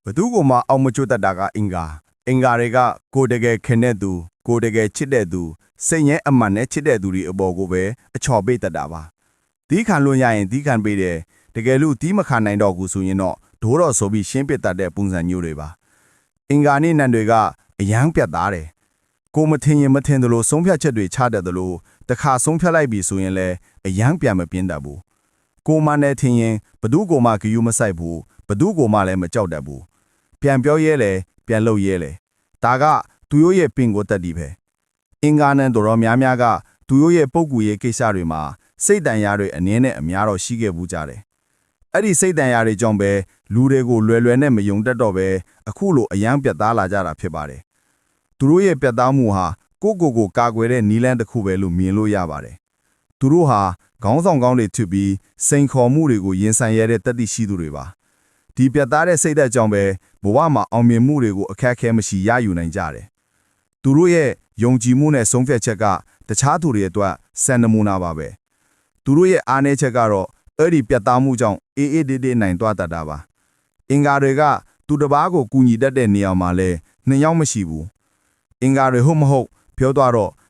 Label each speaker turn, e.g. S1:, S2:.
S1: ဘသူကိုမှအောက်မကျွတ်တတ်တာကအင်္ဂါတွေကကိုတကယ်ခင်တဲ့သူကိုတကယ်ချစ်တဲ့သူစိတ်ငြင်းအမှန်နဲ့ချစ်တဲ့သူတွေအပေါ်ကိုပဲအချော်ပေးတတ်တာပါဒီခံလွန်ရရင်ဒီခံပေးတယ်တကယ်လို့ဒီမခံနိုင်တော့ဘူးဆိုရင်တော့ဒိုးတော်ဆိုပြီးရှင်းပစ်တတ်တဲ့ပုံစံမျိုးတွေပါအင်္ဂါနဲ့နံတွေကအယမ်းပြတ်သားတယ်ကိုမထင်ရင်မထင်တယ်လို့ဆုံးဖြတ်ချက်တွေချတတ်တယ်လို့တခါဆုံးဖြတ်လိုက်ပြီဆိုရင်လည်းအယမ်းပြန်မပြင်းတတ်ဘူးကိုမနဲ့ထင်ရင်ဘသူကိုမှဂယူမဆိုင်ဘူးဘသူကိုမှလည်းမကြောက်တတ်ဘူးပြန်ပြောရဲလေပြန်လုပ်ရဲလေဒါကသူတို့ရဲ့ပင်ကိုတက်ဒီပဲအင်္ဂါနဲ့တော်များများကသူတို့ရဲ့ပုံကူရေးကိစ္စတွေမှာစိတ်တန်ရာတွေအနည်းနဲ့အများတော့ရှိခဲ့ဘူးကြတယ်အဲ့ဒီစိတ်တန်ရာတွေကြောင့်ပဲလူတွေကိုလွယ်လွယ်နဲ့မယုံတတ်တော့ပဲအခုလိုအယမ်းပြတ်သားလာကြတာဖြစ်ပါတယ်သူတို့ရဲ့ပြတ်သားမှုဟာကိုကာကွယ်တဲ့နီလန်းတစ်ခုပဲလို့မြင်လို့ရပါတယ်သူတို့ဟာခေါင်းဆောင်ကောင်းတွေဖြစ်ပြီးစိန်ခေါ်မှုတွေကိုရင်ဆိုင်ရတဲ့တတိရှိသူတွေပါဒီပြတ်သားတဲ့စိတ်ဓာတ်ကြောင့်ပဲဘဝမှာအောင်မြင်မှုတွေကိုအခက်အခဲမရှိရယူနိုင်ကြတယ်သူတို့ရဲ့ယုံကြည်မှုနဲ့ဆုံးဖြတ်ချက်ကတခြားသူတွေအတွက်စံနမူနာပါပဲသူတို့ရဲ့အားနည်းချက်ကတော့အဲ့ဒီပြတ်သားမှုကြောင့်အေးအေးဒေးဒေးနိုင်သွားတတ်တာပါအင်္ဂါတွေကသူတစ်ပါးကိုကူညီတတ်တဲ့နေရာမှာလဲနှစ်ယောက်မရှိဘူးအင်္ဂါတွေဟုတ်မဟုတ်ပြောတော့